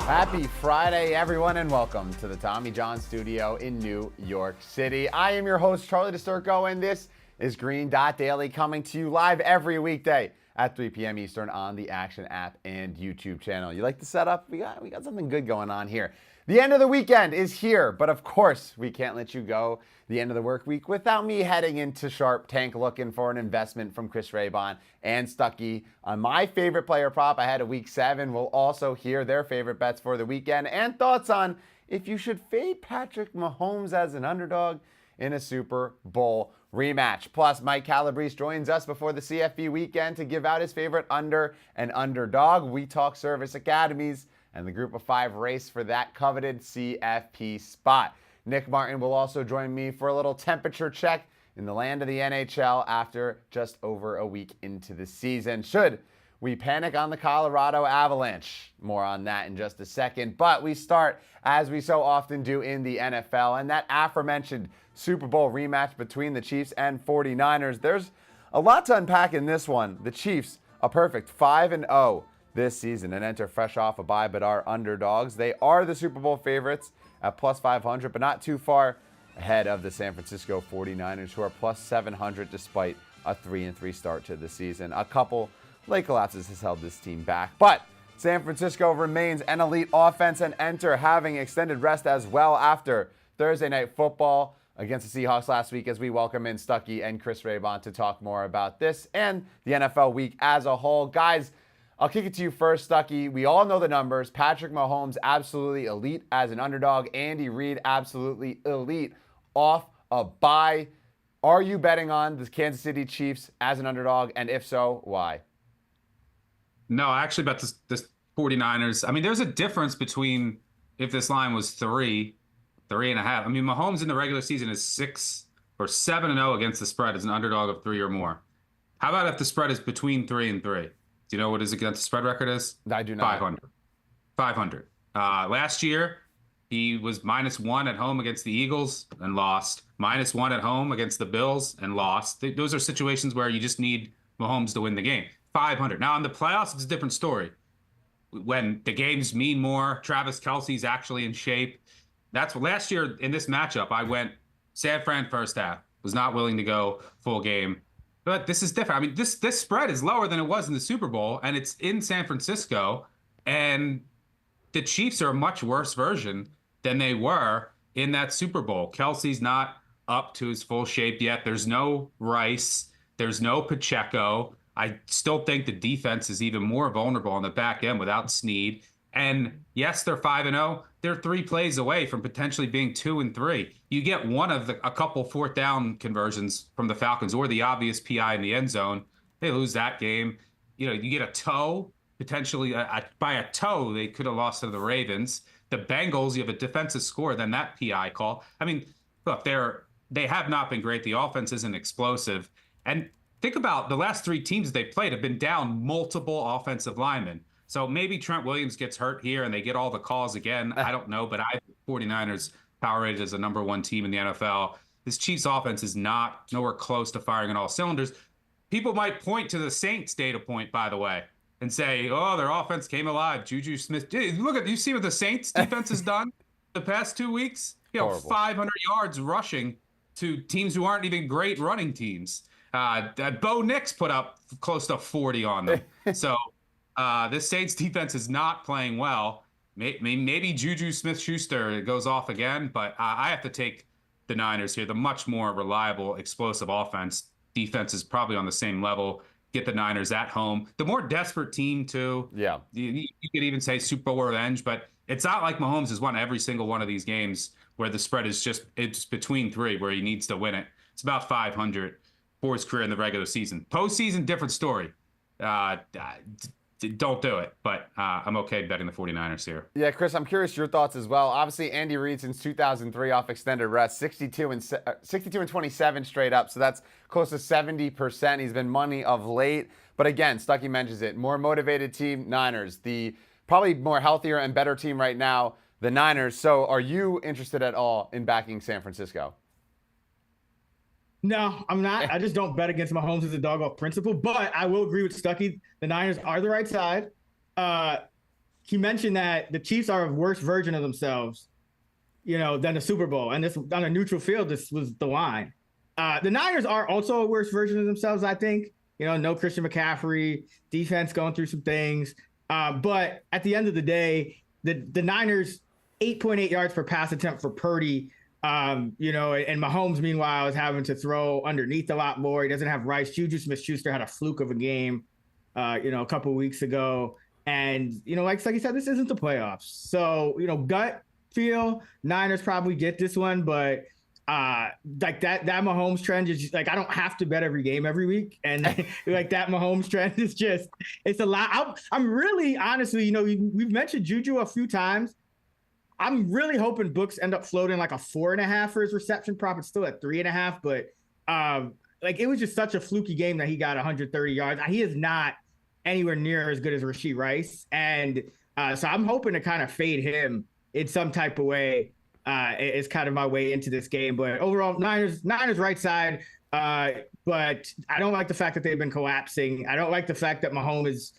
Happy Friday, everyone, and welcome to the Tommy John Studio in New York City. I am your host, Charlie DiSturco, and this is Green Dot Daily, coming to you live every weekday at 3 p.m. Eastern on the Action app and YouTube channel. You like the setup? We got something good going on here. The end of the weekend is here, but of course, we can't let you go the end of the work week without me heading into Sharp Tank looking for an investment from Chris Raybon and Stuckey on my favorite player prop ahead of week 7. We'll also hear their favorite bets for the weekend and thoughts on if you should fade Patrick Mahomes as an underdog in a Super Bowl rematch. Plus, Mike Calabrese joins us before the CFB weekend to give out his favorite under and underdog. We talk service academies and the group of 5 race for that coveted CFP spot. Nick Martin will also join me for a little temperature check in the land of the NHL after just over a week into the season. Should we panic on the Colorado Avalanche? More on that in just a second. But we start, as we so often do in the NFL, and that aforementioned Super Bowl rematch between the Chiefs and 49ers. There's a lot to unpack in this one. The Chiefs, a perfect 5-0 this season and enter fresh off a bye but are underdogs. They are the Super Bowl favorites at plus 500, but not too far ahead of the San Francisco 49ers, who are plus 700 despite a 3-3 start to the season. A couple late collapses has held this team back, but San Francisco remains an elite offense and enter having extended rest as well after Thursday Night Football against the Seahawks last week, as we welcome in Stuckey and Chris Raybon to talk more about this and the NFL week as a whole. Guys, I'll kick it to you first, Stuckey. We all know the numbers. Patrick Mahomes, absolutely elite as an underdog. Andy Reid, absolutely elite off a bye. Are you betting on the Kansas City Chiefs as an underdog? And if so, why? No, I actually bet this 49ers. I mean, there's a difference between if this line was 3.5. I mean, Mahomes in the regular season is 7-0 against the spread as an underdog of 3 or more. How about if the spread is between 3 and 3? Do you know what his against the spread record is? I do not. 500. Last year, he was -1 at home against the Eagles and lost. -1 at home against the Bills and lost. Those are situations where you just need Mahomes to win the game. 500. Now, in the playoffs, it's a different story. When the games mean more, Travis Kelce's actually in shape. That's what last year in this matchup, I went San Fran first half, was not willing to go full game. But this is different. I mean, this spread is lower than it was in the Super Bowl, and it's in San Francisco. And the Chiefs are a much worse version than they were in that Super Bowl. Kelce's not up to his full shape yet. There's no Rice. There's no Pacheco. I still think the defense is even more vulnerable on the back end without Snead. And yes, they're 5-0. They're 3 plays away from potentially being 2-3. You get one of a couple 4th down conversions from the Falcons or the obvious PI in the end zone. They lose that game. You know, you get a toe, potentially by a toe, they could have lost to the Ravens. The Bengals, you have a defensive score, then that PI call. I mean, look, they have not been great. The offense isn't explosive. And think about the last 3 teams they played have been down multiple offensive linemen. So maybe Trent Williams gets hurt here and they get all the calls again. I don't know, but I 49ers power rated as a #1 team in the NFL. This Chiefs offense is nowhere close to firing on all cylinders. People might point to the Saints data point, by the way, and say, oh, their offense came alive. Juju Smith. You see what the Saints defense has done the past 2 weeks? You know, horrible. 500 yards rushing to teams who aren't even great running teams. Bo Nix put up close to 40 on them. So this Saints defense is not playing well. Maybe Juju Smith-Schuster goes off again, but I have to take the Niners here. The much more reliable, explosive offense. Defense is probably on the same level. Get the Niners at home. The more desperate team, too. Yeah. You could even say Super Bowl revenge, but it's not like Mahomes has won every single one of these games where the spread is it's between 3 where he needs to win it. It's about 500 for his career in the regular season. Postseason, different story. Don't do it, but I'm okay betting the 49ers here. Yeah, Chris, I'm curious your thoughts as well. Obviously, Andy Reid since 2003 off extended rest, 62 and 27 straight up, so that's close to 70%. He's been money of late, but again, Stuckey mentions it. More motivated team, Niners. The probably more healthier and better team right now, the Niners. So are you interested at all in backing San Francisco? No, I'm not. I just don't bet against Mahomes as a dog off principle, but I will agree with Stuckey. The Niners are the right side. he mentioned that the Chiefs are a worse version of themselves, than the Super Bowl. And this on a neutral field, this was the line. The Niners are also a worse version of themselves, I think. No Christian McCaffrey, defense going through some things. But at the end of the day, the Niners, 8.8 yards per pass attempt for Purdy. And Mahomes, meanwhile, is having to throw underneath a lot more. He doesn't have Rice. Juju Smith-Schuster had a fluke of a game, a couple of weeks ago. And, like you said, this isn't the playoffs. So, gut feel, Niners probably get this one. But like that Mahomes trend is just, like, I don't have to bet every game every week. And like that Mahomes trend is just, it's a lot. I'm really, honestly, we've mentioned Juju a few times. I'm really hoping books end up floating like a 4.5 for his reception prop. It's still at 3.5, but like it was just such a fluky game that he got 130 yards. He is not anywhere near as good as Rashee Rice, and so I'm hoping to kind of fade him in some type of way. Is kind of my way into this game, but overall, Niners right side. But I don't like the fact that they've been collapsing. I don't like the fact that Mahomes is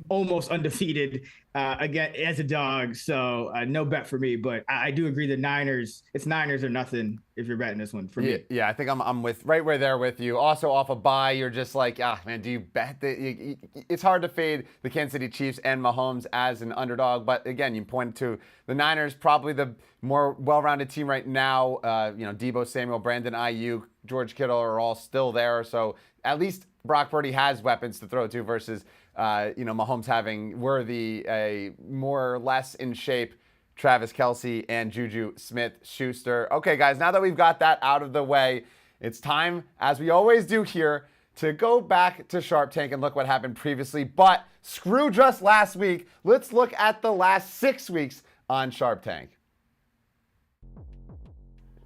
almost undefeated again as a dog. So no bet for me, but I do agree the Niners, it's Niners or nothing if you're betting this one for me. Yeah, I think I'm with right where there with you. Also off a bye, you're just like, man, do you bet that it's hard to fade the Kansas City Chiefs and Mahomes as an underdog. But again, you point to the Niners, probably the more well-rounded team right now. Deebo Samuel, Brandon Ayuk, George Kittle are all still there. So at least Brock Purdy has weapons to throw to versus Mahomes having Worthy, a more or less in shape Travis Kelce and Juju Smith-Schuster. Okay, guys, now that we've got that out of the way, it's time, as we always do here, to go back to Sharp Tank and look what happened previously. But screw just last week. Let's look at the last 6 weeks on Sharp Tank.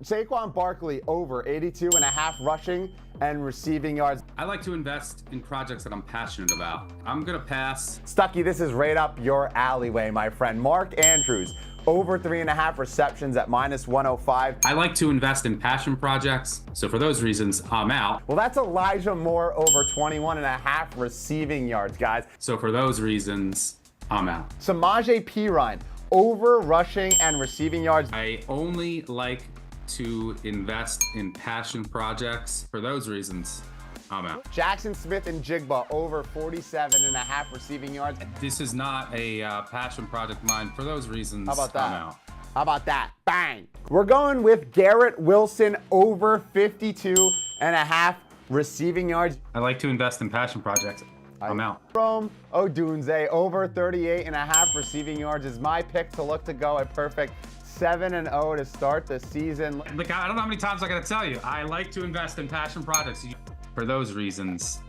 Saquon Barkley over 82.5 rushing and receiving yards. I like to invest in projects that I'm passionate about. I'm going to pass. Stuckey, this is right up your alleyway, my friend. Mark Andrews, over 3.5 receptions at -105. I like to invest in passion projects. So for those reasons, I'm out. Well, that's Elijah Moore over 21.5 receiving yards, guys. So for those reasons, I'm out. Samaje Perine, over rushing and receiving yards. I only like to invest in passion projects. For those reasons, I'm out. Jackson Smith and Jigba over 47.5 receiving yards. This is not a passion project of mine. For those reasons, How about that? I'm out. How about that? Bang! We're going with Garrett Wilson over 52.5 receiving yards. I like to invest in passion projects. I'm out. Rome Odunze over 38.5 receiving yards is my pick to look to go a perfect 7-0 to start the season. Look, I don't know how many times I gotta tell you. I like to invest in passion projects. For those reasons,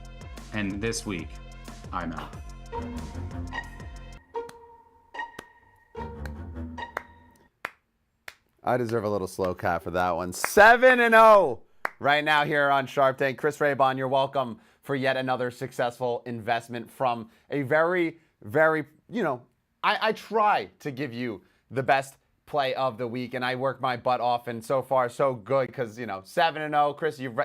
and this week, I'm out. I deserve a little slow clap for that one. 7-0 right now here on Sharp Tank. Chris Raybon, you're welcome for yet another successful investment from a very, very, I try to give you the best play of the week, and I work my butt off, and so far so good because 7-0. Chris, you've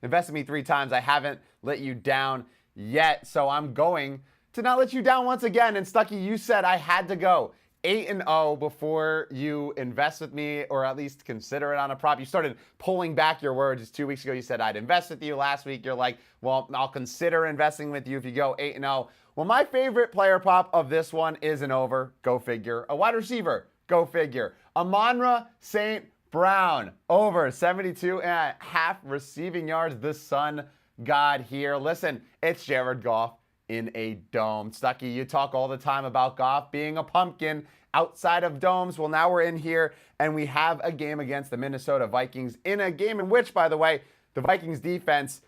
invested me 3 times. I haven't let you down yet, so I'm going to not let you down once again. And Stuckey, you said I had to go 8-0 before you invest with me, or at least consider it on a prop. You started pulling back your words 2 weeks ago. You said I'd invest with you. Last week you're like, well, I'll consider investing with you if you go 8-0. Well, my favorite player prop of this one is an over. Go figure. A wide receiver. Go figure. Amon-Ra St. Brown, over 72.5 receiving yards. The sun god here. Listen, it's Jared Goff in a dome. Stuckey, you talk all the time about Goff being a pumpkin outside of domes. Well, now we're in here, and we have a game against the Minnesota Vikings, in a game in which, by the way, the Vikings defense,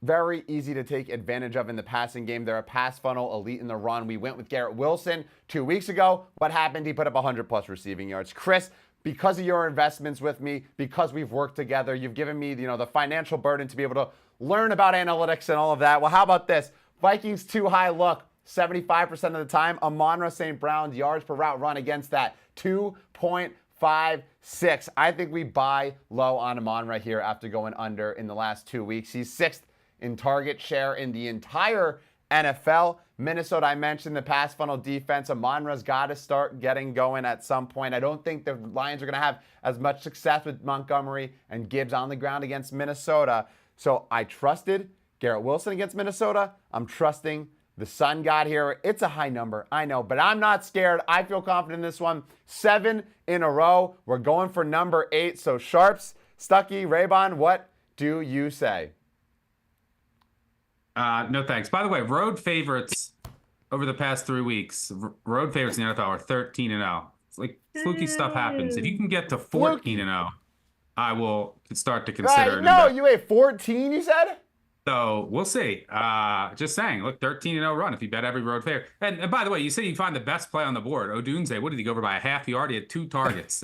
very easy to take advantage of in the passing game. They're a pass funnel elite in the run. We went with Garrett Wilson 2 weeks ago. What happened? He put up 100+ receiving yards. Chris, because of your investments with me, because we've worked together, you've given me the financial burden to be able to learn about analytics and all of that. Well, how about this? Vikings too high look. 75% of the time, Amon-Ra St. Brown's yards per route run against that 2.56. I think we buy low on Amon-Ra here after going under in the last 2 weeks. He's 6th in target share in the entire NFL. Minnesota, I mentioned the pass funnel defense. Amon-Ra's got to start getting going at some point. I don't think the Lions are going to have as much success with Montgomery and Gibbs on the ground against Minnesota. So I trusted Garrett Wilson against Minnesota. I'm trusting the Sun God here. It's a high number, I know, but I'm not scared. I feel confident in this one. 7 in a row. We're going for number 8. So Sharps, Stuckey, Raybon, what do you say? No thanks. By the way, road favorites over the past 3 weeks, road favorites in the NFL are 13-0. It's like fluky stuff happens. If you can get to 14-0, I will start to consider it. No, you ate 14, you said? So we'll see. Just saying, look, 13-0 run if you bet every road favorite. And by the way, you say you find the best play on the board. Odunze, what did he go over by a half yard? He had 2 targets.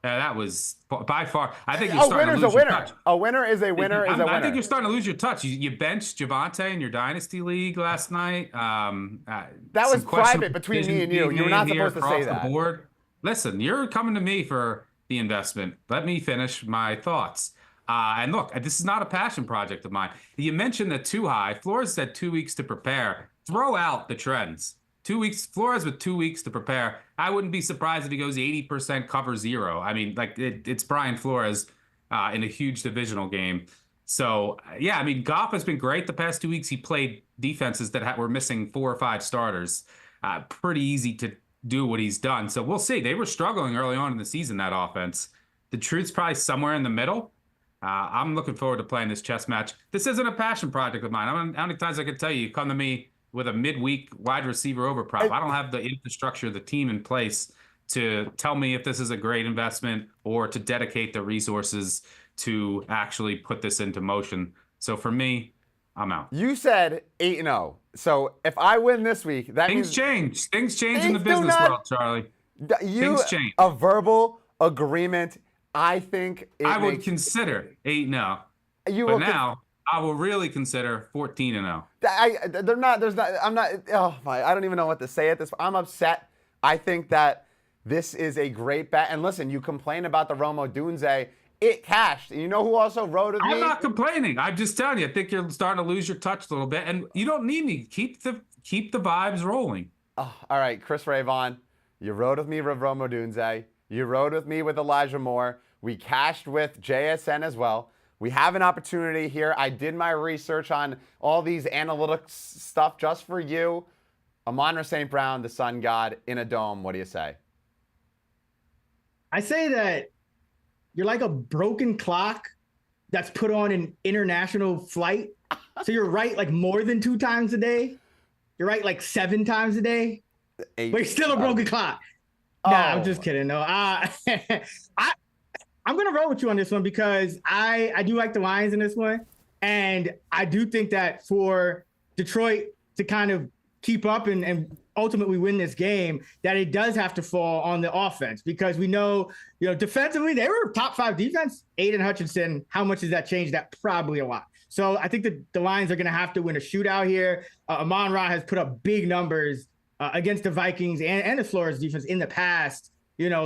That was by far. I think you're starting to lose your touch. A winner is a winner is a winner. I think you're starting to lose your touch. You benched Javonte in your dynasty league last night. That was private between me and you. You were not supposed to say that. The board. Listen, you're coming to me for the investment. Let me finish my thoughts. And look, this is not a passion project of mine. You mentioned the too high. Flores said 2 weeks to prepare. Throw out the trends. 2 weeks, Flores with 2 weeks to prepare. I wouldn't be surprised if he goes 80% cover 0. I mean, like it's Brian Flores in a huge divisional game. So, yeah, I mean, Goff has been great the past 2 weeks. He played defenses that were missing 4 or 5 starters. Pretty easy to do what he's done. So we'll see. They were struggling early on in the season, that offense. The truth's probably somewhere in the middle. I'm looking forward to playing this chess match. This isn't a passion project of mine. How many times I could tell you come to me with a midweek wide receiver over prop? I don't have the infrastructure, the team in place to tell me if this is a great investment or to dedicate the resources to actually put this into motion. So for me, I'm out. You said 8-0. So if I win this week, that means change. Things change in the business world, Charlie. Things change. A verbal agreement. I think I would consider 8-0. But now I will really consider 14-0. I don't even know what to say at this. I'm upset. I think that this is a great bet. And listen, you complain about the Rome Odunze. It cashed. And you know who also wrote with me? I'm not complaining. I'm just telling you, I think you're starting to lose your touch a little bit. And you don't need me. Keep the vibes rolling. Oh, all right, Chris Raybon, you rode with me with Rome Odunze. You rode with me with Elijah Moore. We cashed with JSN as well. We have an opportunity here. I did my research on all these analytics stuff just for you. Amon-Ra St. Brown, the Sun God, in a dome. What do you say? I say that you're like a broken clock that's put on an international flight. So you're right like more than 2 times a day. You're right like 7 times a day. 8. But you're still a broken clock. Nah, I'm just kidding. No, I'm going to roll with you on this one because I do like the Lions in this one. And I do think that for Detroit to kind of keep up and ultimately win this game, that it does have to fall on the offense because we know, defensively, they were top 5 defense. Aiden Hutchinson, how much does that change? That probably a lot. So I think that the Lions are going to have to win a shootout here. Amon-Ra has put up big numbers against the Vikings and the Flores defense in the past.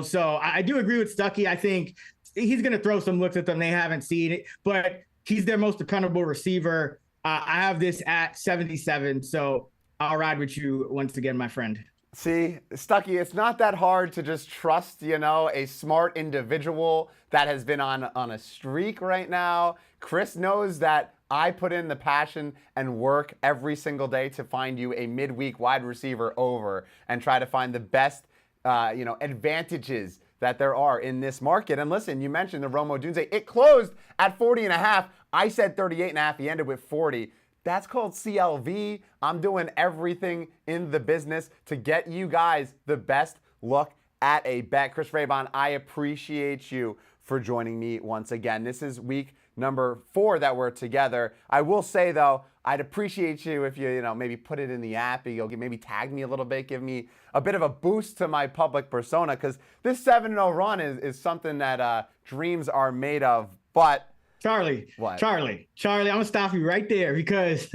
So I do agree with Stuckey. I think he's going to throw some looks at them they haven't seen it, but he's their most dependable receiver. I have this at 77, so I'll ride with you once again, my friend. See, Stuckey, it's not that hard to just trust, a smart individual that has been on a streak right now. Chris knows that I put in the passion and work every single day to find you a midweek wide receiver over and try to find the best, advantages that there are in this market. And listen, you mentioned the Rome Odunze. It closed at 40.5. I said 38.5. He ended with 40. That's called CLV. I'm doing everything in the business to get you guys the best look at a bet. Chris Raybon, I appreciate you for joining me once again. This is week number 4 that we're together. I will say, though, I'd appreciate you if you, maybe put it in the app. You'll maybe tag me a little bit, give me a bit of a boost to my public persona, because this 7-0 run is something that dreams are made of. But Charlie, what? Charlie, I'm gonna stop you right there because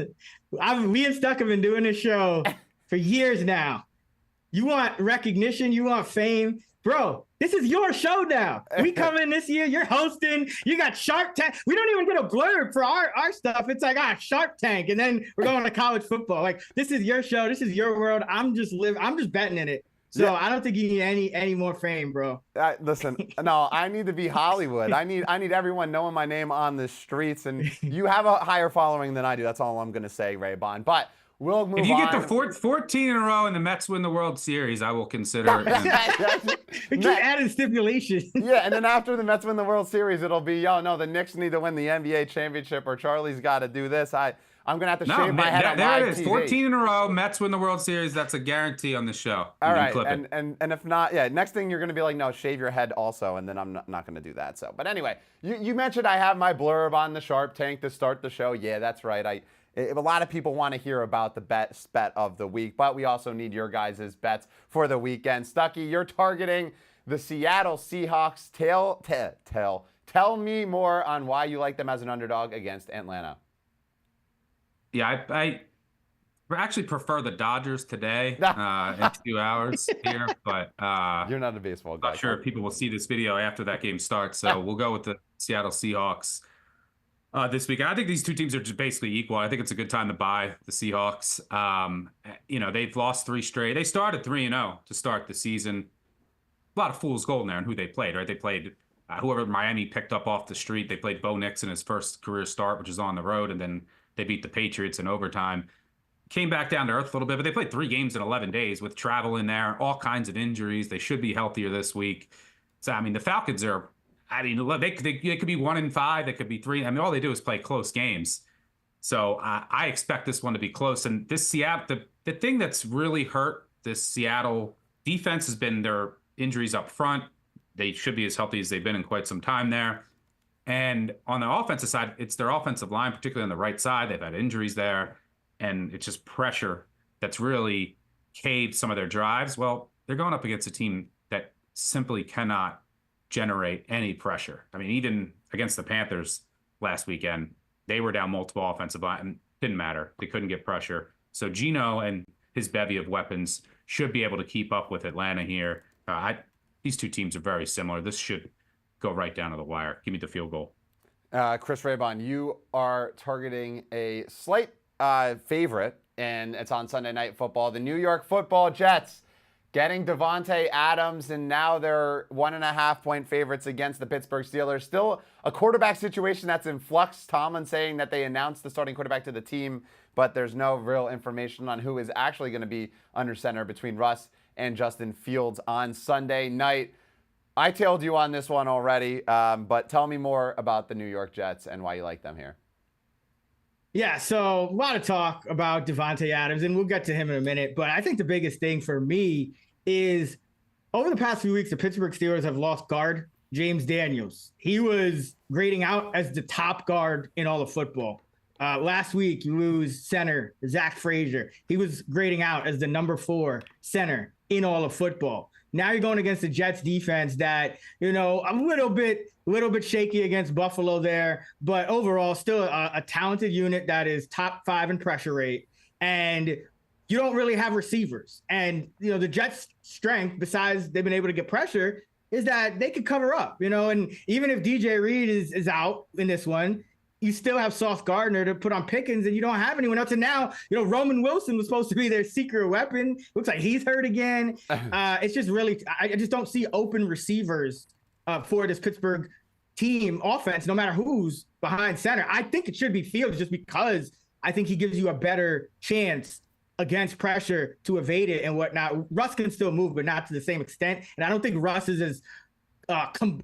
me and Stuck have been doing this show for years now. You want recognition, you want fame, Bro, this is your show now. We come in this year, you're hosting, you got Shark Tank. We don't even get a blurb for our stuff. It's like, Shark Tank, and then we're going to college football. Like, this is your show, this is your world. I'm just betting in it. So I don't think you need any more fame, bro. Listen, no, I need to be Hollywood. I need everyone knowing my name on the streets, and you have a higher following than I do. That's all I'm going to say, Raybon. But we'll move on. If you get the 14 in a row and the Mets win the World Series, I will consider it. We keep adding stipulations. Yeah, and then after the Mets win the World Series, it'll be, no, the Knicks need to win the NBA championship, or Charlie's got to do this. I'm going to have to shave my head on live there it is. TV. 14 in a row, Mets win the World Series. That's a guarantee on the show. All right, and if not, next thing you're going to be like, no, shave your head also, and then I'm not going to do that. So, but anyway, you mentioned I have my blurb on the Shark Tank to start the show. Yeah, that's right. A lot of people want to hear about the best bet of the week, but we also need your guys' bets for the weekend. Stuckey, you're targeting the Seattle Seahawks. Tell me more on why you like them as an underdog against Atlanta. Yeah, I actually prefer the Dodgers today in 2 hours here, but you're not a baseball guy. I'm not sure if people will see this video after that game starts, so we'll go with the Seattle Seahawks this week. I think these two teams are just basically equal. I think it's a good time to buy the Seahawks. They've lost 3 straight. They started 3-0 to start the season. A lot of fool's gold in there in who they played, right? They played whoever Miami picked up off the street. They played Bo Nix in his first career start, which is on the road, and then they beat the Patriots in overtime. Came back down to earth a little bit, but they played 3 games in 11 days with travel in there, all kinds of injuries. They should be healthier this week. So, I mean, the Falcons are, they could be 1-5. They could be 3. I mean, all they do is play close games. So I expect this one to be close. And this Seattle, the thing that's really hurt this Seattle defense has been their injuries up front. They should be as healthy as they've been in quite some time there. And on the offensive side, it's their offensive line, particularly on the right side. They've had injuries there, and it's just pressure that's really caved some of their drives. Well, they're going up against a team that simply cannot generate any pressure. I mean, even against the Panthers last weekend, they were down multiple offensive line, and didn't matter. They couldn't get pressure. So Geno and his bevy of weapons should be able to keep up with Atlanta here. These two teams are very similar. This should go right down to the wire. Give me the field goal. Chris Raybon, you are targeting a slight favorite, and it's on Sunday Night Football. The New York Football Jets getting Davante Adams, and now they're 1.5-point favorites against the Pittsburgh Steelers. Still a quarterback situation that's in flux. Tomlin saying that they announced the starting quarterback to the team, but there's no real information on who is actually going to be under center between Russ and Justin Fields on Sunday night. I tailed you on this one already, but tell me more about the New York Jets and why you like them here. Yeah, so a lot of talk about Davante Adams, and we'll get to him in a minute. But I think the biggest thing for me is over the past few weeks, the Pittsburgh Steelers have lost guard James Daniels. He was grading out as the top guard in all of football. Last week, you lose center Zach Frazier. He was grading out as the number 4 center in all of football. Now you're going against the Jets defense that, a little bit shaky against Buffalo there, but overall still a talented unit that is top 5 in pressure rate. And you don't really have receivers. And, the Jets' strength, besides they've been able to get pressure, is that they could cover up, and even if DJ Reed is out in this one, you still have Sauce Gardner to put on Pickens, and you don't have anyone else. And now, Roman Wilson was supposed to be their secret weapon. Looks like he's hurt again. It's just really, I just don't see open receivers for this Pittsburgh team offense, no matter who's behind center. I think it should be Fields just because I think he gives you a better chance against pressure to evade it and whatnot. Russ can still move, but not to the same extent. And I don't think Russ is as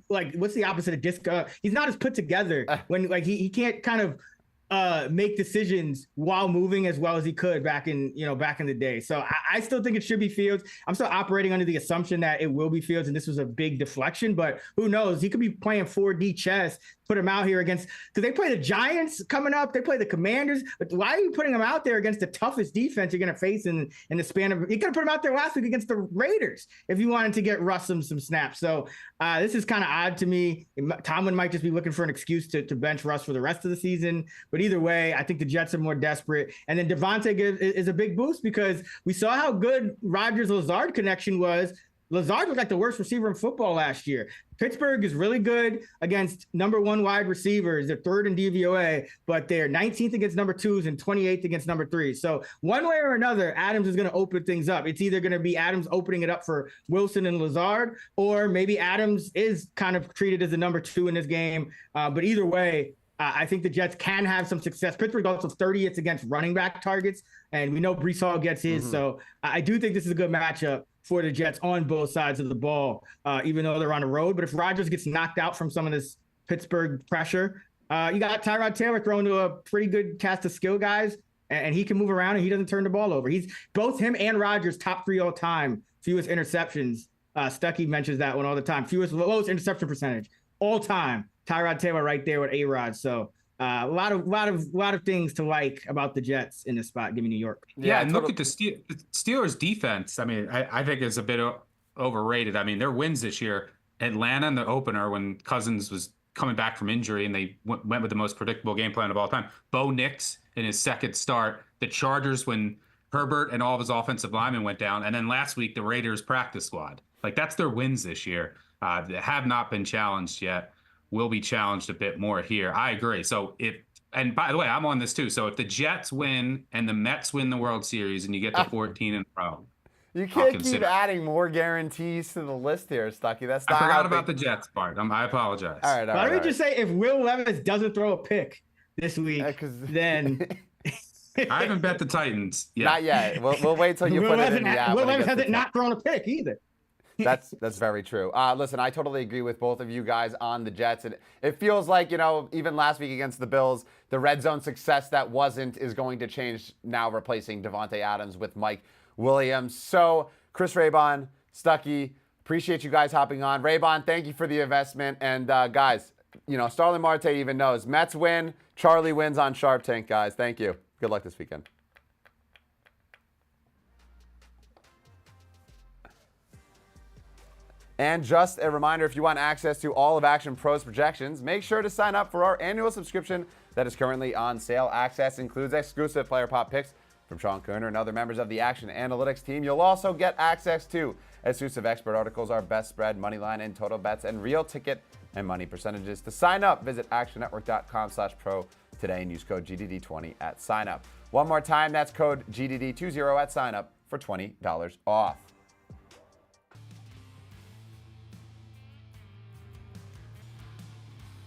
what's the opposite of DiSturco? He's not as put together when he can't kind of make decisions while moving as well as he could back in the day. So I still think it should be Fields. I'm still operating under the assumption that it will be Fields, and this was a big deflection, but who knows? He could be playing 4D chess, put him out here because they play the Giants coming up. They play the Commanders. But why are you putting him out there against the toughest defense you're going to face in the span of, you could have put him out there last week against the Raiders if you wanted to get Russ some snaps. So this is kind of odd to me. Tomlin might just be looking for an excuse to bench Russ for the rest of the season. But either way, I think the Jets are more desperate. And then Davante is a big boost because we saw how good Rodgers-Lazard connection was Lazard was like the worst receiver in football last year. Pittsburgh is really good against number 1 wide receivers. They're 3rd in DVOA, but they're 19th against number 2s and 28th against number 3s. So one way or another, Adams is going to open things up. It's either going to be Adams opening it up for Wilson and Lazard, or maybe Adams is kind of treated as a number 2 in this game. But either way, I think the Jets can have some success. Pittsburgh also 30th against running back targets, and we know Breece Hall gets his. So I do think this is a good matchup for the Jets on both sides of the ball, even though they're on the road. But if Rodgers gets knocked out from some of this Pittsburgh pressure, you got Tyrod Taylor thrown to a pretty good cast of skill guys, and he can move around and he doesn't turn the ball over. He's both him and Rodgers top 3 all time, fewest interceptions. Stuckey mentions that one all the time. Lowest interception percentage all time. Tyrod Taylor right there with A-Rod. So a lot of things to like about the Jets in this spot. Give me New York. Yeah, and look at the Steelers defense. I mean, I think is a bit overrated. I mean, their wins this year, Atlanta in the opener when Cousins was coming back from injury and they went with the most predictable game plan of all time. Bo Nix in his second start. The Chargers when Herbert and all of his offensive linemen went down. And then last week, the Raiders practice squad. Like, that's their wins this year. They have not been challenged yet. Will be challenged a bit more here. I agree. So and by the way, I'm on this too. So if the Jets win and the Mets win the World Series and you get to 14 in a row, you can't keep adding more guarantees to the list here, Stuckey. That's not. I forgot about the Jets part. I apologize. All right. Let me just say, if Will Levis doesn't throw a pick this week, then I haven't bet the Titans yet. Not yet. We'll wait till you put it in the app. Will Levis hasn't not thrown a pick either. That's very true. Listen, I totally agree with both of you guys on the Jets. And it feels like, even last week against the Bills, the red zone success that wasn't is going to change now, replacing Devontae Adams with Mike Williams. So, Chris Raybon, Stuckey, appreciate you guys hopping on. Raybon, thank you for the investment. And guys, Starling Marte even knows. Mets win, Charlie wins on Sharp Tank, guys. Thank you. Good luck this weekend. And just a reminder, if you want access to all of Action Pro's projections, make sure to sign up for our annual subscription that is currently on sale. Access includes exclusive player pop picks from Sean Kerner and other members of the Action Analytics team. You'll also get access to exclusive expert articles, our best spread, money line, and total bets, and real ticket and money percentages. To sign up, visit actionnetwork.com/pro today and use code GDD20 at sign up. One more time, that's code GDD20 at sign up for $20 off.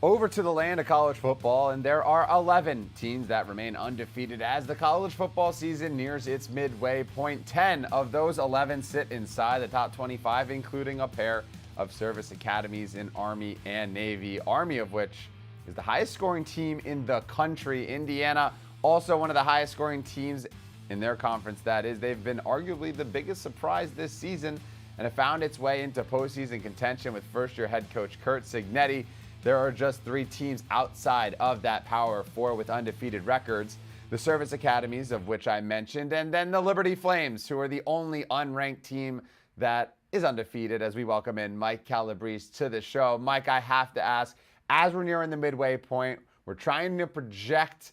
Over to the land of college football, and there are 11 teams that remain undefeated as the college football season nears its midway point. 10 of those 11 sit inside the top 25, including a pair of service academies in Army and Navy. Army, of which is the highest scoring team in the country. Indiana, also one of the highest scoring teams in their conference. That is, they've been arguably the biggest surprise this season and have found its way into postseason contention with first-year head coach Curt Cignetti. There are just 3 teams outside of that Power 4 with undefeated records. The service academies, of which I mentioned, and then the Liberty Flames, who are the only unranked team that is undefeated, as we welcome in Mike Calabrese to the show. Mike, I have to ask, as we're nearing the midway point, we're trying to project,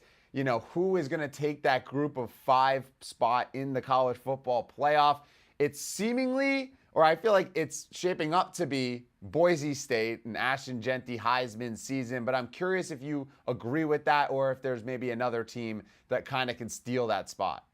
who is going to take that group of 5 spot in the college football playoff. It's seemingly, or I feel like it's shaping up to be, Boise State and Ashton Jeanty Heisman season, but I'm curious if you agree with that or if there's maybe another team that kind of can steal that spot.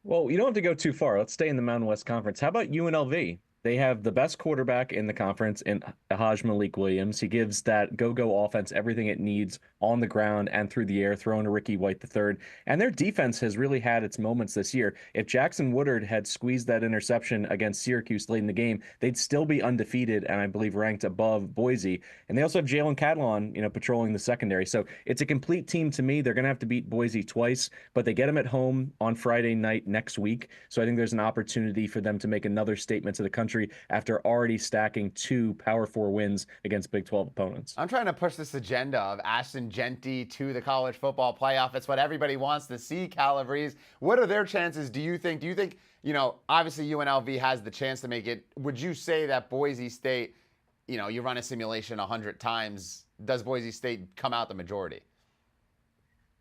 Well, you don't have to go too far. Let's stay in the Mountain West Conference. How about UNLV? They have the best quarterback in the conference in Haj Malik Williams. He gives that go-go offense everything it needs on the ground and through the air, throwing to Ricky White III. And their defense has really had its moments this year. If Jackson Woodard had squeezed that interception against Syracuse late in the game, they'd still be undefeated and I believe ranked above Boise. And they also have Jalen Catalon, patrolling the secondary. So it's a complete team to me. They're going to have to beat Boise twice, but they get them at home on Friday night next week. So I think there's an opportunity for them to make another statement to the country after already stacking 2 Power 4 wins against Big 12 opponents. I'm trying to push this agenda of Ashton Jeanty to the college football playoff. It's what everybody wants to see, Calabrese. What are their chances, do you think? Obviously UNLV has the chance to make it. Would you say that Boise State, you run a simulation 100 times, does Boise State come out the majority?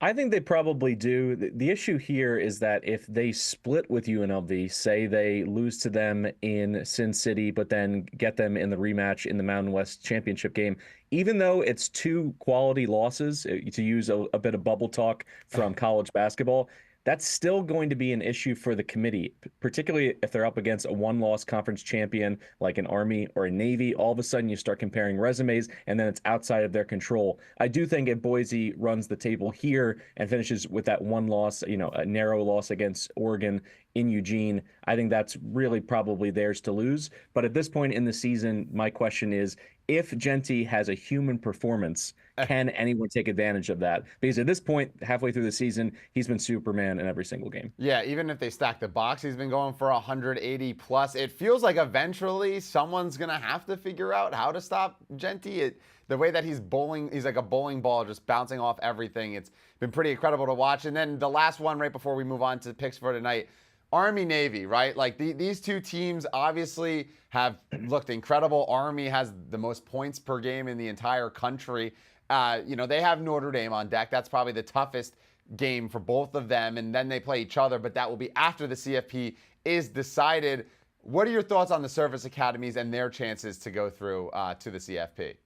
I think they probably do. The issue here is that if they split with UNLV, say they lose to them in Sin City, but then get them in the rematch in the Mountain West Championship game, even though it's two quality losses, to use a bit of bubble talk from college basketball, that's still going to be an issue for the committee, particularly if they're up against a one-loss conference champion like an Army or a Navy. All of a sudden, you start comparing resumes, and then it's outside of their control. I do think if Boise runs the table here and finishes with that one loss, a narrow loss against Oregon in Eugene, I think that's really probably theirs to lose. But at this point in the season, my question is, if Genty has a human performance, can anyone take advantage of that? Because at this point, halfway through the season, he's been Superman in every single game. Yeah, even if they stack the box, he's been going for 180 plus. It feels like eventually someone's going to have to figure out how to stop Genty. The way that he's bowling, he's like a bowling ball just bouncing off everything. It's been pretty incredible to watch. And then the last one right before we move on to picks for tonight, Army-Navy, right? Like these two teams obviously have looked incredible. Army has the most points per game in the entire country. They have Notre Dame on deck. That's probably the toughest game for both of them. And then they play each other, but that will be after the CFP is decided. What are your thoughts on the service academies and their chances to go through to the CFP?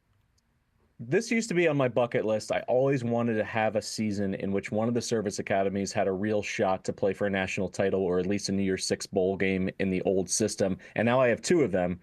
This used to be on my bucket list. I always wanted to have a season in which one of the service academies had a real shot to play for a national title or at least a New Year's Six bowl game in the old system. And now I have two of them.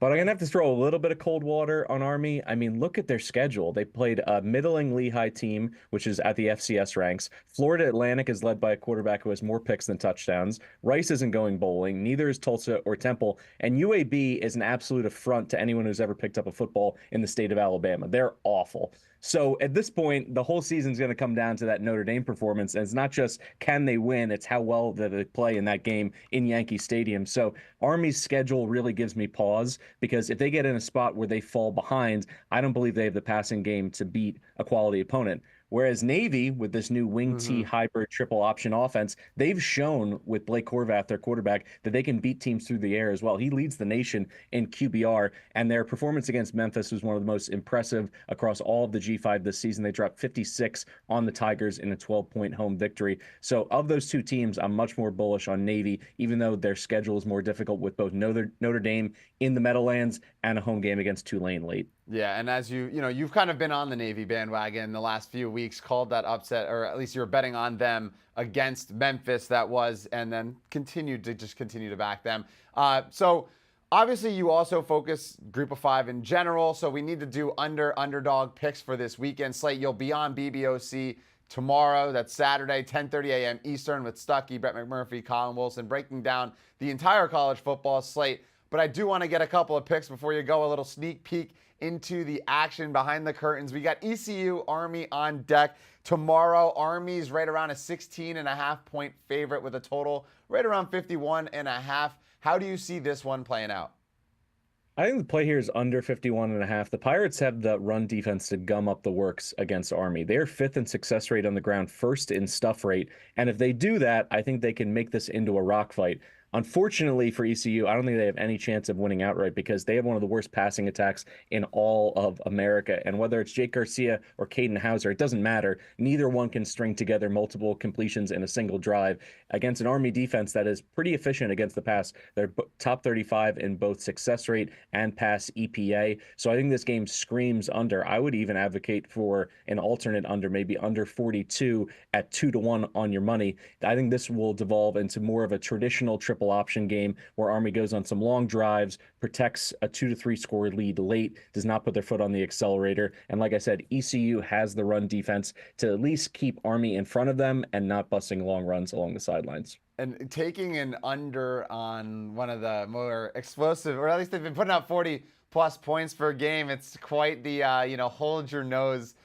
But I'm going to have to throw a little bit of cold water on Army. I mean, look at their schedule. They played a middling Lehigh team, which is at the FCS ranks. Florida Atlantic is led by a quarterback who has more picks than touchdowns. Rice isn't going bowling. Neither is Tulsa or Temple. And UAB is an absolute affront to anyone who's ever picked up a football in the state of Alabama. They're awful. So at this point, the whole season's going to come down to that Notre Dame performance. And it's not just can they win, it's how well that they play in that game in Yankee Stadium. So Army's schedule really gives me pause because if they get in a spot where they fall behind, I don't believe they have the passing game to beat a quality opponent. Whereas Navy, with this new wing T hybrid triple option offense, they've shown with Blake Horvath, their quarterback, that they can beat teams through the air as well. He leads the nation in QBR, and their performance against Memphis was one of the most impressive across all of the G5 this season. They dropped 56 on the Tigers in a 12-point home victory. So of those two teams, I'm much more bullish on Navy, even though their schedule is more difficult with both Notre Dame in the Meadowlands and a home game against Tulane late. Yeah, and as you've kind of been on the Navy bandwagon the last few weeks, called that upset, or at least you were betting on them against Memphis, that was, and then continue to back them. So obviously you also focus Group of Five in general, so we need to do underdog picks for this weekend slate. You'll be on BBOC tomorrow. That's Saturday, 10:30 a.m. Eastern with Stuckey, Brett McMurphy, Colin Wilson, breaking down the entire college football slate. But I do want to get a couple of picks before you go, a little sneak peek into the action behind the curtains. We got ECU Army on deck tomorrow. Army's right around a 16.5 point favorite with a total right around 51.5. How do you see this one playing out? I think the play here is under 51.5. The Pirates have the run defense to gum up the works against Army. They're fifth in success rate on the ground, first in stuff rate. And if they do that, I think they can make this into a rock fight. Unfortunately for ECU, I don't think they have any chance of winning outright because they have one of the worst passing attacks in all of America. And whether it's Jake Garcia or Caden Hauser, it doesn't matter. Neither one can string together multiple completions in a single drive against an Army defense that is pretty efficient against the pass. They're top 35 in both success rate and pass EPA. So I think this game screams under. I would even advocate for an alternate under, maybe under 42 at 2-1 on your money. I think this will devolve into more of a traditional triple option game where Army goes on some long drives, protects a 2-3 score lead late, does not put their foot on the accelerator. And like I said, ECU has the run defense to at least keep Army in front of them and not busting long runs along the sidelines. And taking an under on one of the more explosive, or at least they've been putting out 40 plus points per game. It's quite the, hold your nose,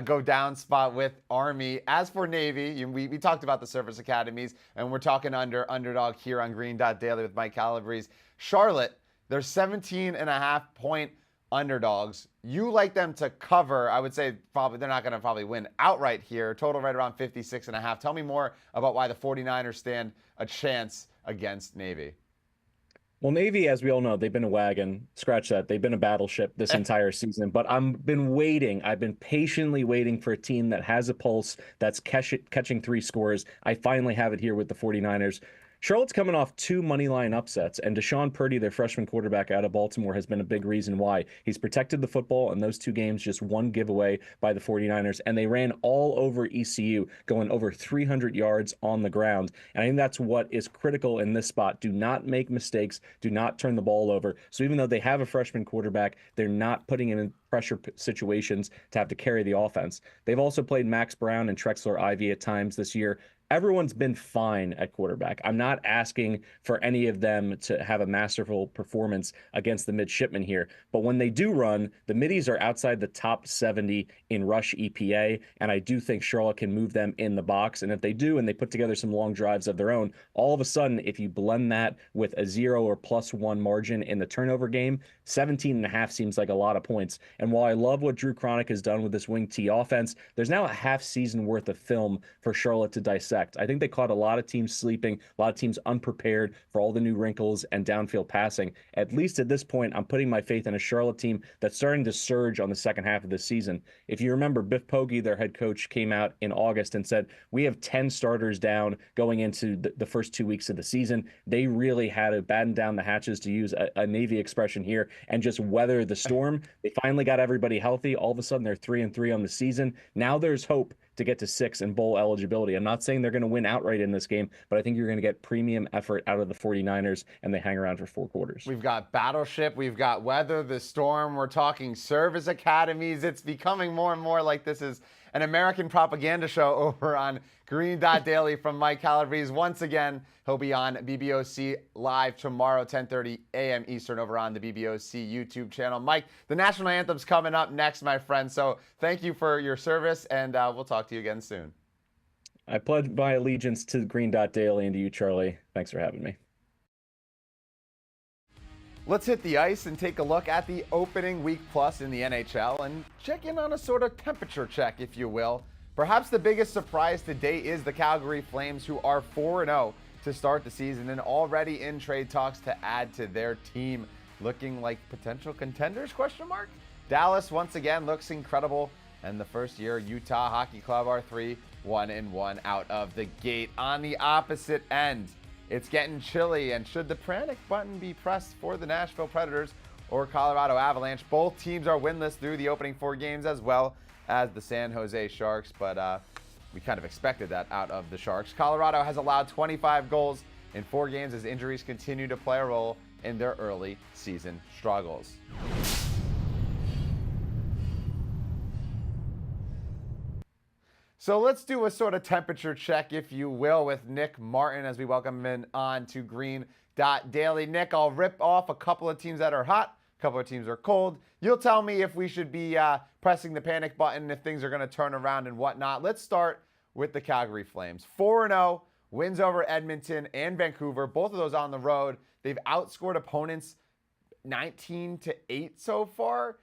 go down spot with Army. As for Navy, we talked about the service academies, and we're talking underdog here on Green Dot Daily with Mike Calabrese. Charlotte, they're 17.5 point underdogs. You like them to cover. I would say probably they're not going to probably win outright here. Total right around 56.5. Tell me more about why the 49ers stand a chance against Navy. Well, Navy, as we all know, they've been a wagon. Scratch that. They've been a battleship this entire season. But I've been waiting. I've been patiently waiting for a team that has a pulse, that's catching 3 scores. I finally have it here with the 49ers. Charlotte's coming off 2 money line upsets, and Deshaun Purdy, their freshman quarterback out of Baltimore, has been a big reason why. He's protected the football in those 2 games, just 1 giveaway by the 49ers, and they ran all over ECU, going over 300 yards on the ground. And I think that's what is critical in this spot. Do not make mistakes. Do not turn the ball over. So even though they have a freshman quarterback, they're not putting him in pressure situations to have to carry the offense. They've also played Max Brown and Trexler Ivy at times this year. Everyone's been fine at quarterback. I'm not asking for any of them to have a masterful performance against the midshipmen here. But when they do run, the middies are outside the top 70 in rush EPA. And I do think Charlotte can move them in the box. And if they do, and they put together some long drives of their own, all of a sudden, if you blend that with a 0 or +1 margin in the turnover game, 17.5 seems like a lot of points. And while I love what Drew Cronick has done with this wing T offense, there's now a half season worth of film for Charlotte to dissect. I think they caught a lot of teams sleeping, a lot of teams unprepared for all the new wrinkles and downfield passing. At least at this point, I'm putting my faith in a Charlotte team that's starting to surge on the second half of the season. If you remember, Biff Poggi, their head coach, came out in August and said, we have 10 starters down going into the first 2 weeks of the season. They really had to batten down the hatches, to use a Navy expression here, and just weather the storm. They finally got everybody healthy. All of a sudden, they're 3-3 on the season. Now there's hope to get to 6 and bowl eligibility. I'm not saying they're going to win outright in this game, but I think you're going to get premium effort out of the 49ers, and they hang around for 4 quarters. We've got Battleship, we've got Weather the Storm, we're talking service academies. It's becoming more and more like this is an American propaganda show over on Green Dot Daily from Mike Calabrese. Once again, he'll be on BBOC Live tomorrow, 10:30 a.m. Eastern, over on the BBOC YouTube channel. Mike, the national anthem's coming up next, my friend. So thank you for your service, and we'll talk to you again soon. I pledge my allegiance to Green Dot Daily and to you, Charlie. Thanks for having me. Let's hit the ice and take a look at the opening week plus in the NHL and check in on a sort of temperature check, if you will. Perhaps the biggest surprise today is the Calgary Flames, who are 4-0 to start the season and already in trade talks to add to their team, looking like potential contenders, ? Dallas once again looks incredible, and the first year Utah Hockey Club are 3-1-1 out of the gate. On the opposite end, it's getting chilly, and should the panic button be pressed for the Nashville Predators or Colorado Avalanche? Both teams are winless through the opening 4 games, as well as the San Jose Sharks, but we kind of expected that out of the Sharks. Colorado has allowed 25 goals in 4 games as injuries continue to play a role in their early season struggles. So let's do a sort of temperature check, if you will, with Nick Martin as we welcome him in on to Green Dot Daily. Nick, I'll rip off a couple of teams that are hot, a couple of teams are cold. You'll tell me if we should be pressing the panic button, if things are going to turn around and whatnot. Let's start with the Calgary Flames. 4-0, wins over Edmonton and Vancouver, both of those on the road. They've outscored opponents 19-8 so far.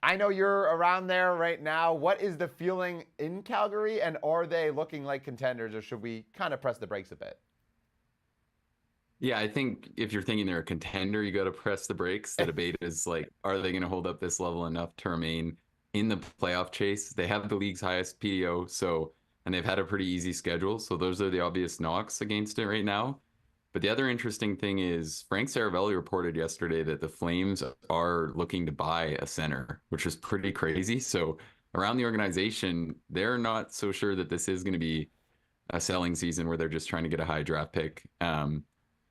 I know you're around there right now. What is the feeling in Calgary, and are they looking like contenders, or should we kind of press the brakes a bit? Yeah, I think if you're thinking they're a contender, you got to press the brakes. The debate is like, are they going to hold up this level enough to remain in the playoff chase? They have the league's highest PDO, and they've had a pretty easy schedule. So those are the obvious knocks against it right now. But the other interesting thing is Frank Saravelli reported yesterday that the Flames are looking to buy a center, which is pretty crazy. So around the organization, they're not so sure that this is going to be a selling season where they're just trying to get a high draft pick.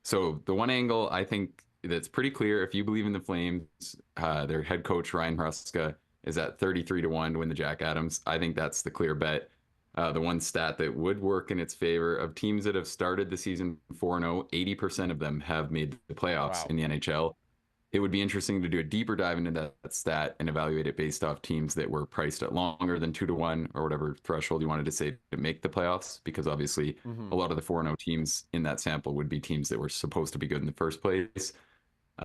So the one angle I think that's pretty clear, if you believe in the Flames, their head coach Ryan Hruska is at 33-1 to win the Jack Adams. I think that's the clear bet. The one stat that would work in its favor, of teams that have started the season 4-0, 80% of them have made the playoffs in the NHL. It would be interesting to do a deeper dive into that stat and evaluate it based off teams that were priced at longer than 2-1 or whatever threshold you wanted to say to make the playoffs, because obviously a lot of the 4-0 teams in that sample would be teams that were supposed to be good in the first place.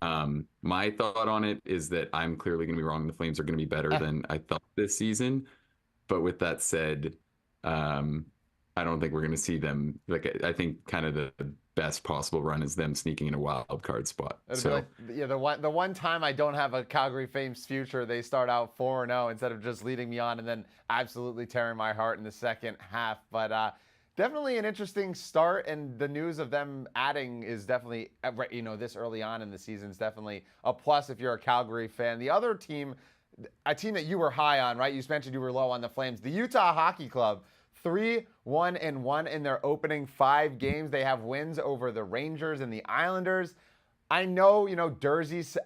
My thought on it is that I'm clearly going to be wrong. The Flames are going to be better than I thought this season. But with that said, I don't think we're going to see them. Like, I think kind of the best possible run is them sneaking in a wild card spot. It'll be like, yeah, the one time I don't have a Calgary Flames future, they start out 4-0 instead of just leading me on and then absolutely tearing my heart in the second half. But definitely an interesting start, and the news of them adding is definitely, this early on in the season is definitely a plus if you're a Calgary fan. The other team, a team that you were high on, right? You mentioned you were low on the Flames. The Utah Hockey Club, 3-1-1 in their opening 5 games. They have wins over the Rangers and the Islanders. I know, Durzee's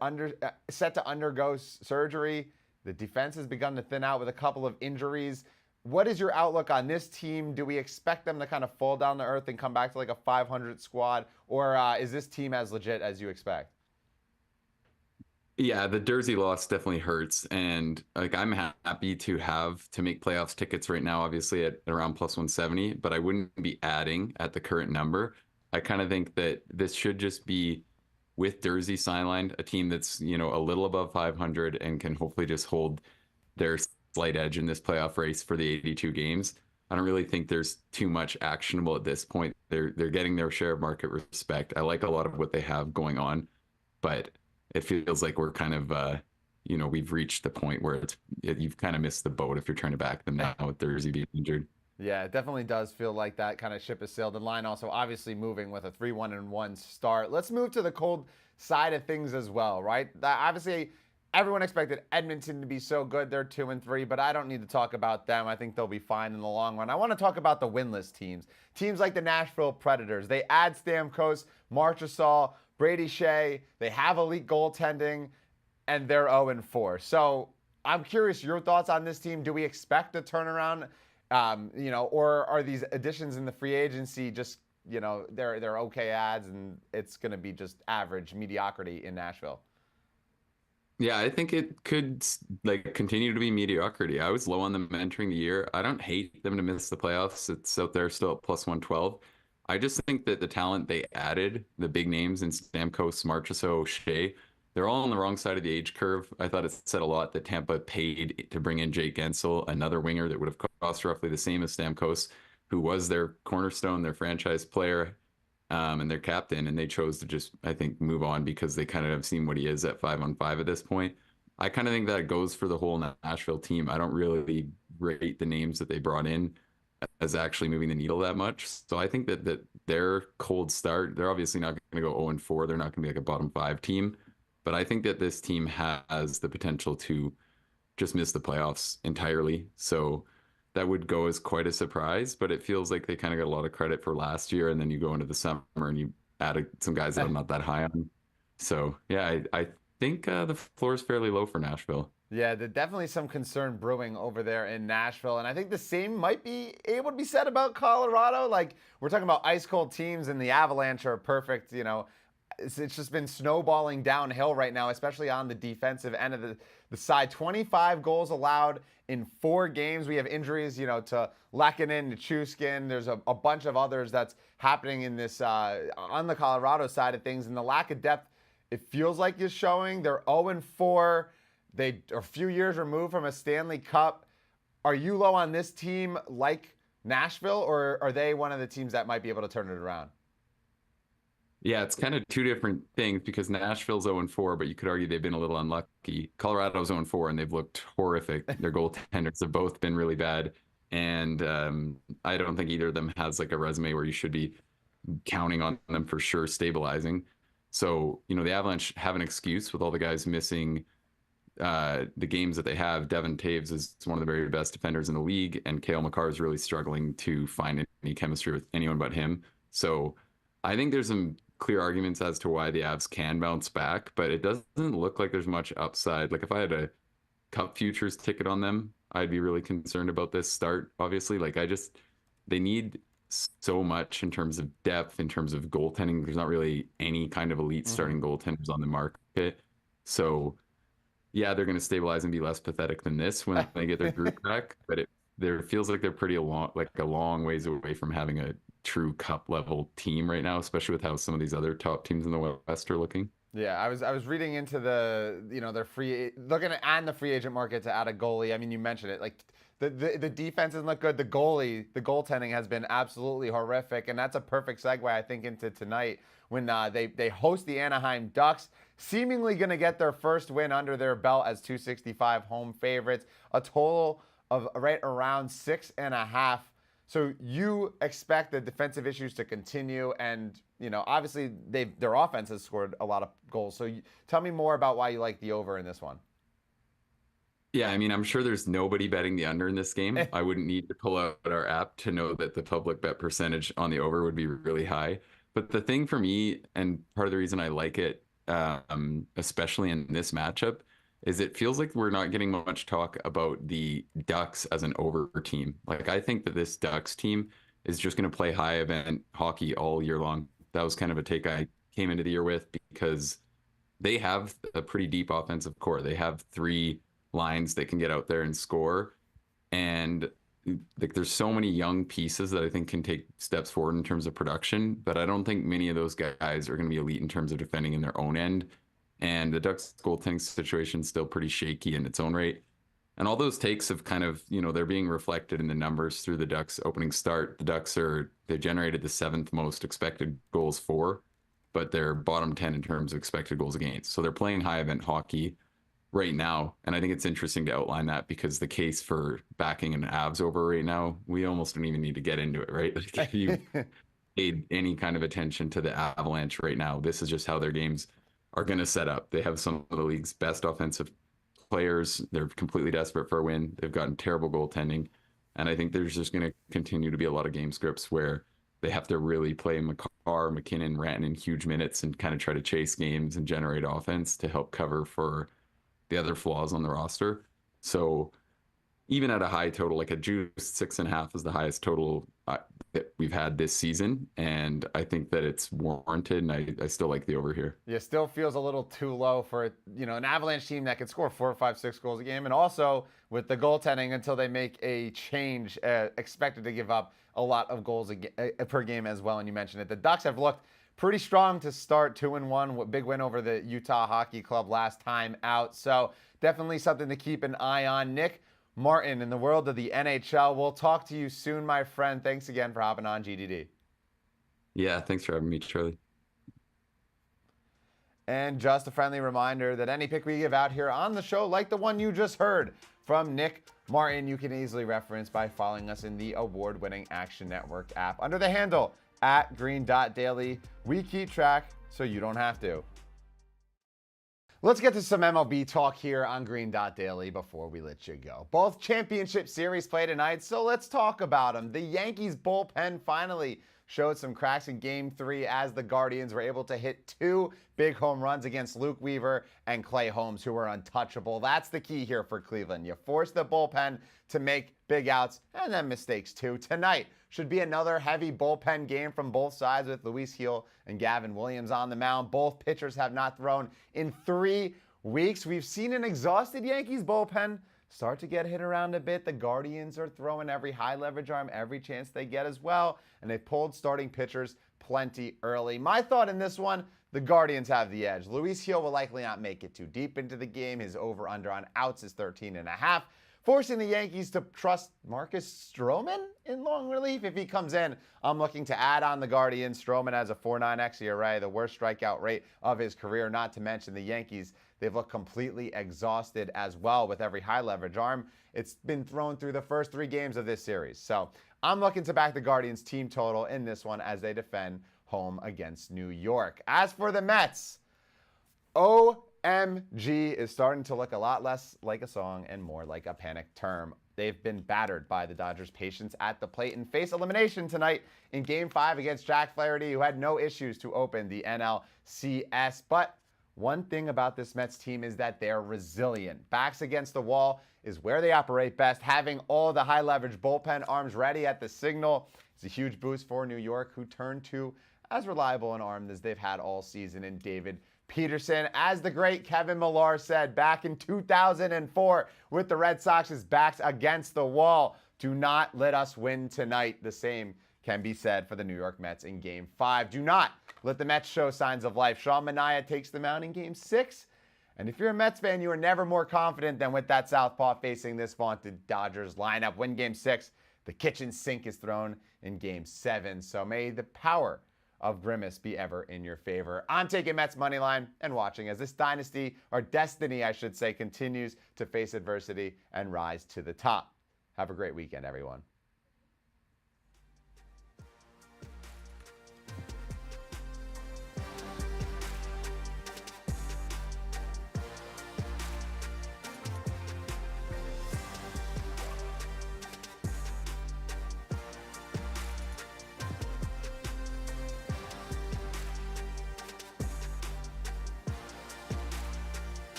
set to undergo surgery. The defense has begun to thin out with a couple of injuries. What is your outlook on this team? Do we expect them to kind of fall down to earth and come back to like a 500 squad? Or is this team as legit as you expect? Yeah, the Jersey loss definitely hurts, and like I'm happy to make playoffs tickets right now, obviously at around plus 170, but I wouldn't be adding at the current number. I kind of think that this should just be with Jersey sidelined, a team that's a little above 500 and can hopefully just hold their slight edge in this playoff race for the 82 games. I don't really think there's too much actionable at this point. They're getting their share of market respect. I like a lot of what they have going on, but it feels like we're kind of, we've reached the point where you've kind of missed the boat if you're trying to back them now with Jersey being injured. Yeah, it definitely does feel like that kind of ship has sailed. The line also obviously moving with a 3-1-1 start. Let's move to the cold side of things as well, right? Obviously, everyone expected Edmonton to be so good. They're 2-3, but I don't need to talk about them. I think they'll be fine in the long run. I want to talk about the winless teams. Teams like the Nashville Predators. They add Stamkos, Marchessault, Brady Shea. They have elite goaltending, and they're 0-4. So I'm curious your thoughts on this team. Do we expect a turnaround? Or are these additions in the free agency just, they're okay ads and it's going to be just average mediocrity in Nashville? Yeah, I think it could continue to be mediocrity. I was low on them entering the year. I don't hate them to miss the playoffs. It's out there still at plus 112. I just think that the talent they added, the big names in Stamkos, Marchessault, Shea, they're all on the wrong side of the age curve. I thought it said a lot that Tampa paid to bring in Jake Gensel, another winger that would have cost roughly the same as Stamkos, who was their cornerstone, their franchise player, and their captain. And they chose to just, I think, move on because they kind of have seen what he is at 5-on-5 at this point. I kind of think that goes for the whole Nashville team. I don't really rate the names that they brought in as actually moving the needle that much. So I think that their cold start, they're obviously not going to go 0-4. They're not going to be like a bottom 5 team. But I think that this team has the potential to just miss the playoffs entirely. So that would go as quite a surprise, but it feels like they kind of got a lot of credit for last year. And then you go into the summer and you add some guys that I'm not that high on. So yeah, I think the floor is fairly low for Nashville. Yeah, there's definitely some concern brewing over there in Nashville. And I think the same might be able to be said about Colorado. Like, we're talking about ice cold teams, and the Avalanche are perfect, It's just been snowballing downhill right now, especially on the defensive end of the side. 25 goals allowed in 4 games. We have injuries, to Lehkonen, Nichushkin. There's a bunch of others that's happening in this on the Colorado side of things. And the lack of depth, it feels like is showing. They're 0-4. They are a few years removed from a Stanley Cup. Are you low on this team like Nashville, or are they one of the teams that might be able to turn it around? Yeah, it's kind of 2 different things because Nashville's 0-4, but you could argue they've been a little unlucky. Colorado's 0-4, and they've looked horrific. Their goaltenders have both been really bad. And I don't think either of them has like a resume where you should be counting on them for sure stabilizing. So, the Avalanche have an excuse with all the guys missing the games that they have. Devin Taves is one of the very best defenders in the league, and Cale Makar is really struggling to find any chemistry with anyone but him. So I think there's some clear arguments as to why the Avs can bounce back, but it doesn't look like there's much upside. Like if I had a Cup futures ticket on them, I'd be really concerned about this start. Obviously, they need so much in terms of depth, in terms of goaltending. There's not really any kind of elite starting goaltenders on the market. So yeah, they're going to stabilize and be less pathetic than this when they get their group back. But there feels like they're pretty a long ways away from having a true Cup level team right now, especially with how some of these other top teams in the West are looking. Yeah, I was reading into the their looking at the free agent market to add a goalie. I mean, you mentioned it, like The defense doesn't look good. The goaltending has been absolutely horrific, and that's a perfect segue, I think, into tonight when they host the Anaheim Ducks, seemingly going to get their first win under their belt as 265 home favorites, a total of right around 6.5. So you expect the defensive issues to continue, and obviously their offense has scored a lot of goals. So tell me more about why you like the over in this one. Yeah, I mean, I'm sure there's nobody betting the under in this game. I wouldn't need to pull out our app to know that the public bet percentage on the over would be really high. But the thing for me, and part of the reason I like it, especially in this matchup, is it feels like we're not getting much talk about the Ducks as an over team. Like, I think that this Ducks team is just going to play high event hockey all year long. That was kind of a take I came into the year with, because they have a pretty deep offensive core. They have 3 lines that can get out there and score, and like there's so many young pieces that I think can take steps forward in terms of production, but I don't think many of those guys are going to be elite in terms of defending in their own end. And the Ducks goaltending situation is still pretty shaky in its own right, and all those takes have kind of, they're being reflected in the numbers through the Ducks opening start. The Ducks they generated the 7th most expected goals for, but they're bottom 10 in terms of expected goals against, so they're playing high event hockey right now. And I think it's interesting to outline that, because the case for backing an Avs over right now, we almost don't even need to get into it, right? Like, if you paid any kind of attention to the Avalanche right now, this is just how their games are going to set up. They have some of the league's best offensive players. They're completely desperate for a win. They've gotten terrible goaltending. And I think there's just going to continue to be a lot of game scripts where they have to really play McCarr, McKinnon, Rantanen in huge minutes and kind of try to chase games and generate offense to help cover for the other flaws on the roster. So even at a high total, like a juiced 6.5 is the highest total that we've had this season. And I think that it's warranted, and I still like the over here. Yeah, still feels a little too low for an Avalanche team that can score 4, 5, 6 goals a game. And also with the goaltending, until they make a change, expected to give up a lot of goals per game as well. And you mentioned it. The Ducks have looked pretty strong to start, 2-1, big win over the Utah Hockey Club last time out. So definitely something to keep an eye on. Nick Martin, in the world of the NHL, we'll talk to you soon, my friend. Thanks again for hopping on GDD. Yeah, thanks for having me, Charlie. And just a friendly reminder that any pick we give out here on the show, like the one you just heard from Nick Martin, you can easily reference by following us in the award-winning Action Network app under the handle @green.daily. We keep track so you don't have to. Let's get to some MLB talk here on Green Daily before we let you go. Both championship series play tonight, so let's talk about them. The Yankees bullpen finally showed some cracks in Game 3 as the Guardians were able to hit 2 big home runs against Luke Weaver and Clay Holmes, who were untouchable. That's the key here for Cleveland. You force the bullpen to make big outs and then mistakes too. Tonight should be another heavy bullpen game from both sides with Luis Gil and Gavin Williams on the mound. Both pitchers have not thrown in 3 weeks. We've seen an exhausted Yankees bullpen start to get hit around a bit. The Guardians are throwing every high leverage arm, every chance they get as well, and they've pulled starting pitchers plenty early. My thought in this one, the Guardians have the edge. Luis Gil will likely not make it too deep into the game. His over-under on outs is 13.5, forcing the Yankees to trust Marcus Stroman in long relief. If he comes in, I'm looking to add on the Guardians. Stroman has a 4.9 xERA, the worst strikeout rate of his career, not to mention the Yankees. They've looked completely exhausted as well with every high leverage arm. It's been thrown through the first 3 games of this series. So I'm looking to back the Guardians team total in this one as they defend home against New York. As for the Mets, OMG is starting to look a lot less like a song and more like a panic term. They've been battered by the Dodgers' patience at the plate and face elimination tonight in Game 5 against Jack Flaherty, who had no issues to open the NLCS. But one thing about this Mets team is that they're resilient. Backs against the wall is where they operate best. Having all the high leverage bullpen arms ready at the signal is a huge boost for New York, who turn to as reliable an arm as they've had all season in David Peterson. As the great Kevin Millar said back in 2004 with the Red Sox's backs against the wall, do not let us win tonight. The same can be said for the New York Mets in Game 5. Do not let the Mets show signs of life. Sean Manaea takes the mound in Game 6 And if you're a Mets fan, you are never more confident than with that southpaw facing this vaunted Dodgers lineup. Win Game 6, the kitchen sink is thrown in Game 7. So may the power of Grimace be ever in your favor. I'm taking Mets money line and watching as this dynasty, or destiny, I should say, continues to face adversity and rise to the top. Have a great weekend, everyone.